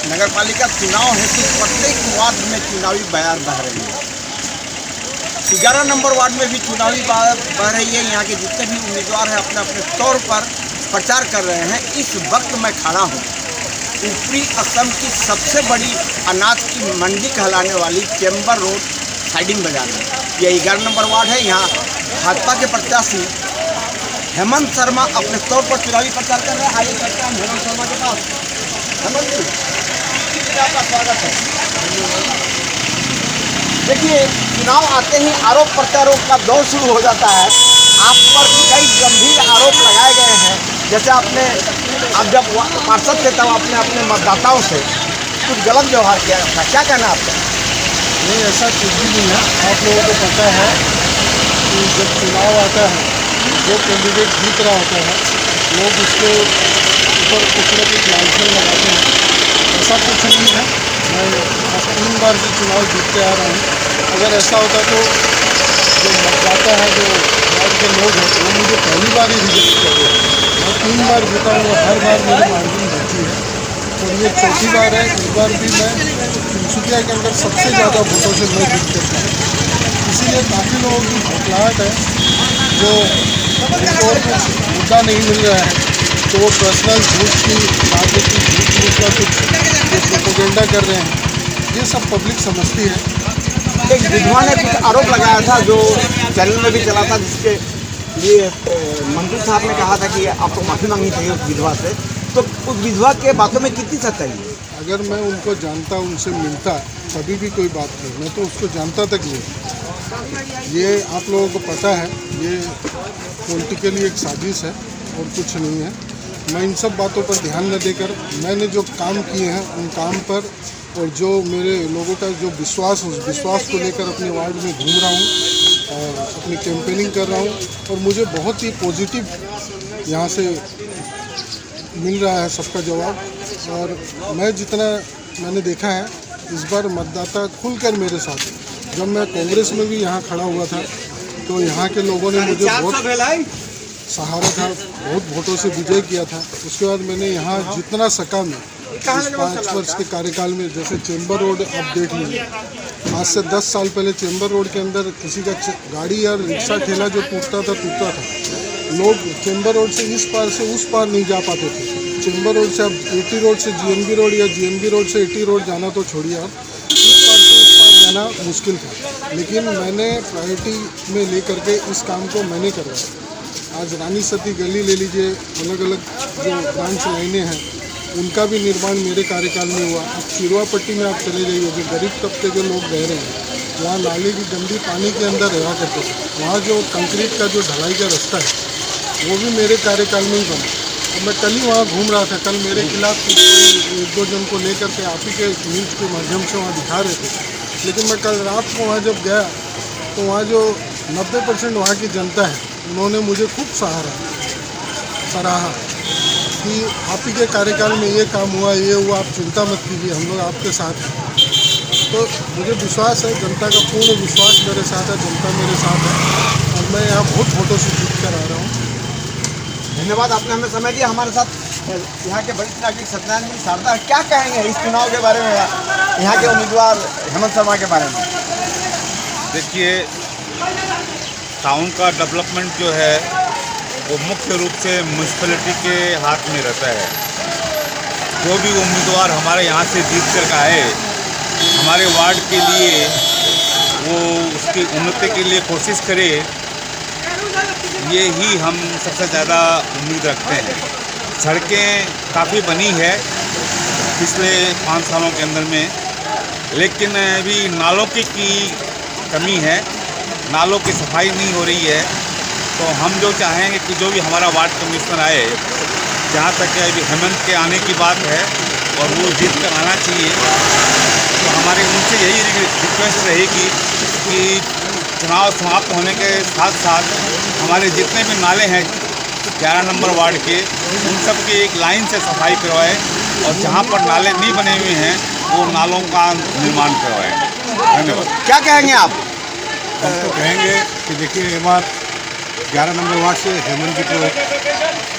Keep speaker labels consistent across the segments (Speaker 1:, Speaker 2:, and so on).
Speaker 1: नगर पालिका चुनाव है कि प्रत्येक वार्ड में चुनावी बयार बह रही है। 11 नंबर वार्ड में भी चुनावी बयार बह रही है। यहाँ के जितने भी उम्मीदवार हैं अपने अपने तौर पर प्रचार कर रहे हैं। इस वक्त मैं खड़ा हूँ ऊपरी असम की सबसे बड़ी अनाज की मंडी कहलाने वाली चेंबर रोड साइडिंग बाजार में। यह 11 नंबर वार्ड है। यहाँ भाजपा के प्रत्याशी हेमंत शर्मा अपने तौर पर चुनावी प्रचार कर रहे हैं। आइए चलते हैं हेमंत शर्मा के पास। हेमंत जी, आपका स्वागत है। देखिए, चुनाव आते ही आरोप प्रत्यारोप का दौर शुरू हो जाता है। आप पर कई गंभीर आरोप लगाए गए हैं। जैसे आप जब पार्षद थे तब आपने अपने मतदाताओं से कुछ गलत व्यवहार किया था। क्या कहना आपका?
Speaker 2: नहीं, ऐसा कुछ भी नहीं है। आप लोगों को पता है कि जब चुनाव आता है, जो कैंडिडेट जीत रहा होता है, लोग उसके ऊपर कुछ न कुछ लालचन लगाते हैं। ऐसा कुछ नहीं है। मैं 3 बार से चुनाव जीतते आ रहा हूँ। अगर ऐसा होता तो जो मतदाता है, जो वार्ड के लोग हैं, वो मुझे पहली बार ही रिजेक्ट कर रहे हैं। मैं 3 बार जीता हूँ, हर बार मेरी मार्जिन बढ़ती है। और ये चौथी बार है। इस बार भी मैं तिनसुकिया के अंदर सबसे ज़्यादा वोटों से मैं जीत कर पाया। इसीलिए काफ़ी लोगों की घबराहट है। जो उनको मुद्दा नहीं मिल रहा है तो वो पर्सनल झूठ की राजनीति, झूठ का कुछ जो प्रोपेगेंडा कर रहे हैं, ये सब पब्लिक समझती है।
Speaker 1: एक विधवा ने कुछ आरोप लगाया था जो चैनल में भी चला था, जिसके लिए मंत्री साहब ने कहा था कि आपको माफ़ी मांगनी चाहिए उस विधवा से। तो उस विधवा के बातों में कितनी सच्चाई है?
Speaker 2: अगर मैं उनको जानता, उनसे मिलता, तभी भी कोई बात नहीं। मैं तो उसको जानता तक नहीं। ये आप लोगों को पता है, ये पॉलिटिकली एक साजिश है और कुछ नहीं है। मैं इन सब बातों पर ध्यान न देकर मैंने जो काम किए हैं उन काम पर और जो मेरे लोगों का जो विश्वास, उस विश्वास को लेकर अपने वार्ड में घूम रहा हूँ और अपनी कैंपेनिंग कर रहा हूँ। और मुझे बहुत ही पॉजिटिव यहाँ से मिल रहा है सबका जवाब। और मैं जितना मैंने देखा है, इस बार मतदाता खुलकर मेरे साथ। जब मैं कांग्रेस में भी यहाँ खड़ा हुआ था तो यहाँ के लोगों ने मुझे बहुत सहारा था, बहुत वोटों से विजय किया था। उसके बाद मैंने यहाँ जितना सका मैं इस 5 वर्ष के कार्यकाल में, जैसे चेंबर रोड आप देख लीजिए, आज से 10 साल पहले चेंबर रोड के अंदर किसी का गाड़ी या रिक्शा ठेला जो टूटता था। लोग चेंबर रोड से इस पार से उस पार नहीं जा पाते थे। चेंबर रोड से अब एटी रोड से जीएनबी रोड या जीएनबी रोड से एटी रोड जाना तो छोड़िए, आप इस पार से उस पार जाना मुश्किल था। लेकिन मैंने प्रायोरिटी में ले करके इस काम को मैंने करवाया। आज रानी सती गली ले लीजिए, अलग अलग जो ब्रांच लाइनें हैं उनका भी निर्माण मेरे कार्यकाल में हुआ। अब चिरवा पट्टी में आप चले जाइए, जो गरीब तबके के लोग रह रहे हैं, वहाँ नाली की गंदी पानी के अंदर रहा करते थे। वहाँ जो कंक्रीट का जो ढलाई का रास्ता है वो भी मेरे कार्यकाल में ही बना। और मैं कल ही वहाँ घूम रहा था। कल मेरे खिलाफ 1-2 जन को लेकर के आप ही के न्यूज़ के माध्यम से वहाँ दिखा रहे थे। लेकिन मैं कल रात को वहाँ जब गया तो वहाँ जो 90% वहाँ की जनता है, उन्होंने मुझे खूब सराहा कि आप ही के कार्यकाल में ये काम हुआ, ये हुआ, आप चिंता मत कीजिए, हम लोग आपके साथ हैं। तो मुझे विश्वास है, जनता का पूर्ण विश्वास मेरे साथ है, जनता मेरे साथ है और मैं यहाँ बहुत वोटों से जीत कर आ रहा हूँ।
Speaker 1: धन्यवाद, आपने हमें समय दिया। हमारे साथ यहाँ के वरिष्ठ नागरिक सत्यनारायण जी शारदा क्या कहेंगे इस चुनाव के बारे में, यहाँ के उम्मीदवार हेमंत शर्मा के बारे में?
Speaker 3: देखिए, टाउन का डेवलपमेंट जो है वो मुख्य रूप से म्यूनसिपैलिटी के हाथ में रहता है। जो भी उम्मीदवार हमारे यहाँ से जीत कर आए, हमारे वार्ड के लिए वो उसकी उन्नति के लिए कोशिश करे, ये ही हम सबसे ज़्यादा उम्मीद रखते हैं। सड़कें काफ़ी बनी है पिछले 5 सालों के अंदर में, लेकिन अभी नालों की कमी है, नालों की सफाई नहीं हो रही है। तो हम जो चाहेंगे कि जो भी हमारा वार्ड कमिश्नर आए, जहाँ तक अभी हेमंत के आने की बात है और वो जीत कर आना चाहिए, तो हमारी उनसे यही रिक्वेस्ट रहेगी कि चुनाव समाप्त होने के साथ साथ हमारे जितने भी नाले हैं 11 नंबर वार्ड के, उन सब की एक लाइन से सफाई करवाएं और जहाँ पर नाले नहीं बने हुए हैं वो नालों का निर्माण करवाएं। धन्यवाद।
Speaker 1: क्या कहेंगे आप?
Speaker 4: हम तो कहेंगे कि देखिए, एक बार 11 नंबर वार्ड से हेमंत जी को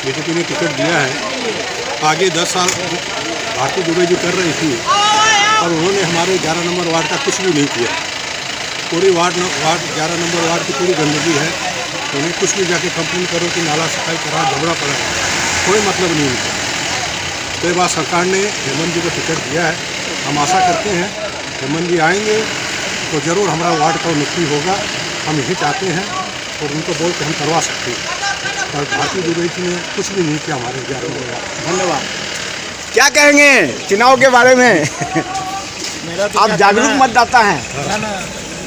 Speaker 4: बीजेपी ने टिकट दिया है। आगे 10 साल भारती दुबे जी कर रही थी, और उन्होंने हमारे 11 नंबर वार्ड का कुछ भी नहीं किया। पूरी वार्ड 11 नंबर वार्ड की पूरी गंदगी है, उन्हें कुछ भी जाके कंप्लेन करो कि नाला सफाई करा, झगड़ा पड़ा है, कोई मतलब नहीं उनका। तो बात सरकार ने हेमंत जी को टिकट दिया है, हम आशा करते हैं हेमंत जी आएंगे तो ज़रूर हमारा वार्ड का उन्नति होगा, हम यही चाहते हैं और उनको बोल के हम करवा सकते हैं। और भारती दुबे जी ने कुछ भी नहीं किया हमारे 11 नंबर वार्ड।
Speaker 1: धन्यवाद। क्या कहेंगे चुनाव के बारे में?
Speaker 5: मेरा तो
Speaker 1: आप जागरूक मतदाता हैं।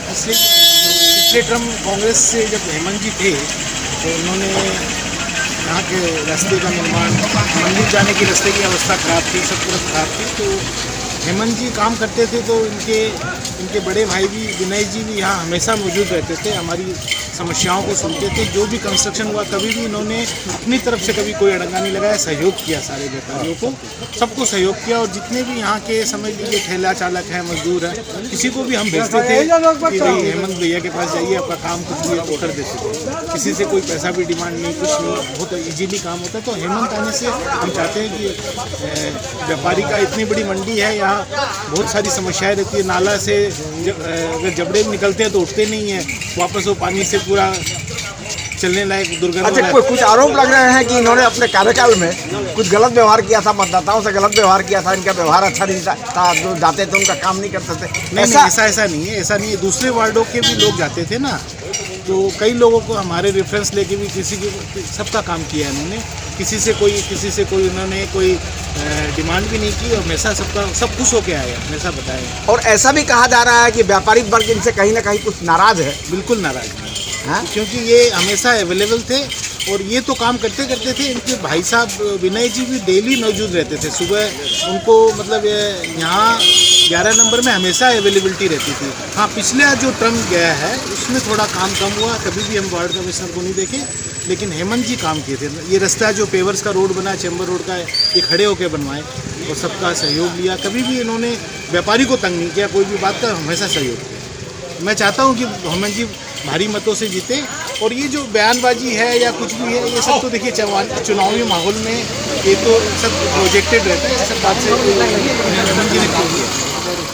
Speaker 5: पिछले टर्म कांग्रेस से जब हेमंत जी थे तो उन्होंने यहाँ के रास्ते का निर्माण, मंदिर जाने की रास्ते की अवस्था खराब थी, सब तरफ खराब थी। तो हेमंत जी काम करते थे तो इनके बड़े भाई भी विनय जी भी यहाँ हमेशा मौजूद रहते थे, हमारी समस्याओं को सुनते थे। जो भी कंस्ट्रक्शन हुआ कभी भी इन्होंने अपनी तरफ से कभी कोई अड़ंगा नहीं लगाया, सहयोग किया, सारे व्यापारियों को सबको सहयोग किया। और जितने भी यहाँ के समझ लीजिए ठेला चालक हैं, मजदूर हैं, किसी को भी हम भेजते थे कि भाई हेमंत भैया के पास जाइए, आपका काम कुछ भी है तो कर देते थे। किसी से कोई पैसा भी डिमांड नहीं, कुछ नहीं, बहुत ईजीली काम होता है। तो हेमंत आने से हम चाहते हैं कि व्यापारी का इतनी बड़ी मंडी है, यहाँ बहुत सारी समस्याएं रहती है। नाला से अगर जबड़े निकलते हैं तो उठते नहीं है, वापस वो पानी से पूरा चलने लायक दुर्गंध।
Speaker 1: अच्छा, कुछ आरोप लग रहे हैं कि इन्होंने अपने कार्यकाल में कुछ गलत व्यवहार किया था, मतदाताओं से गलत व्यवहार किया था, इनका व्यवहार अच्छा नहीं था, जो जाते थे उनका काम नहीं करते थे।
Speaker 5: नहीं, ऐसा नहीं है, ऐसा नहीं है। दूसरे वार्डों के भी लोग जाते थे ना, तो कई लोगों को हमारे रेफरेंस लेके भी सबका काम किया है इन्होंने। किसी से कोई उन्होंने कोई डिमांड भी नहीं की और हमेशा सब खुश होके आए, हमेशा बताए।
Speaker 1: और ऐसा भी कहा जा रहा है कि व्यापारिक वर्ग इनसे कहीं ना कहीं कुछ नाराज है।
Speaker 5: बिल्कुल नाराज नहीं, क्योंकि ये हमेशा अवेलेबल थे और ये तो काम करते थे। इनके भाई साहब विनय जी भी डेली मौजूद रहते थे। सुबह उनको मतलब यहाँ 11 नंबर में हमेशा अवेलेबिलिटी रहती थी। हाँ, पिछले जो टर्म गया है उसमें थोड़ा काम कम हुआ, कभी भी हम वार्ड कमिश्नर को नहीं देखे, लेकिन हेमंत जी काम किए थे। ये रास्ता जो पेवर्स का रोड बना, चैम्बर रोड का, ये खड़े होकर बनवाए और सबका सहयोग लिया। कभी भी इन्होंने व्यापारी को तंग नहीं किया, कोई भी बात का हमेशा सहयोग किया। मैं चाहता हूँ कि हेमंत जी भारी मतों से जीते। और ये जो बयानबाजी है या कुछ भी है, ये सब तो देखिए चुनावी माहौल में ये तो सब प्रोजेक्टेड रहता है। सब बात से हेमंत जी ने क्यों किया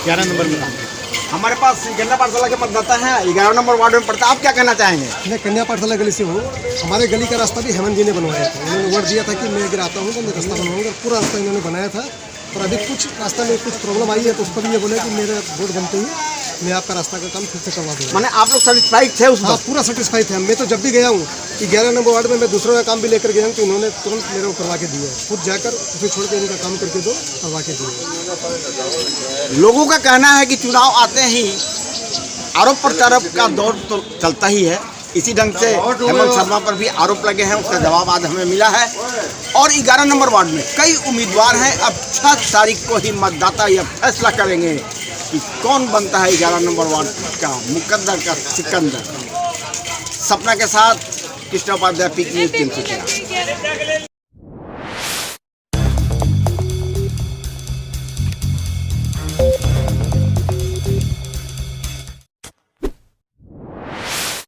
Speaker 5: 11 नंबर में काम किया।
Speaker 1: हमारे पास गन्ना पाठशाला के मतदाता हैं, 11 नंबर वार्ड में पड़ता है। आप क्या कहना चाहेंगे?
Speaker 6: मैं कन्या पाठशाला गली से हूँ। हमारे गली का रास्ता भी हेमंत जी ने बनवाया था। उन्होंने वर्ड दिया था कि मैं अगर आता हूँ तो मैं रास्ता बनवाऊंगा, पूरा रास्ता इन्होंने बनाया था। और अभी कुछ रास्ता में कुछ प्रॉब्लम आई है तो उस पर भी ये बोले कि मेरे वोट बनते ही मैं आपका रास्ता का काम फिर से करवा दूँगा।
Speaker 1: माने आप लोग सेटिस्फाइड थे उस?
Speaker 6: हाँ, पूरा सेटिस्फाइड थे। मैं तो जब भी गया हूँ कि 11 नंबर वार्ड में मैं दूसरों का काम भी लेकर गया हूँ तो इन्होंने तुरंत मेरे को करवा के दिया है। खुद जाकर उसे छोड़ के इनका काम करके दो, करवा के दिया।
Speaker 1: लोगों का कहना है कि चुनाव आते ही आरोप प्रत्यारोप का दौर तो चलता ही है। इसी ढंग से हेमंत शर्मा पर भी आरोप लगे हैं, उसका जवाब आज हमें मिला है। और 11 नंबर वार्ड में कई उम्मीदवार हैं। अब 6 तारीख को ही मतदाता यह फैसला करेंगे कि कौन बनता है 11 नंबर वार्ड का मुकद्दर का सिकंदर। सपना के साथ कृष्ण उपाध्याय, PIC न्यूज़ 313।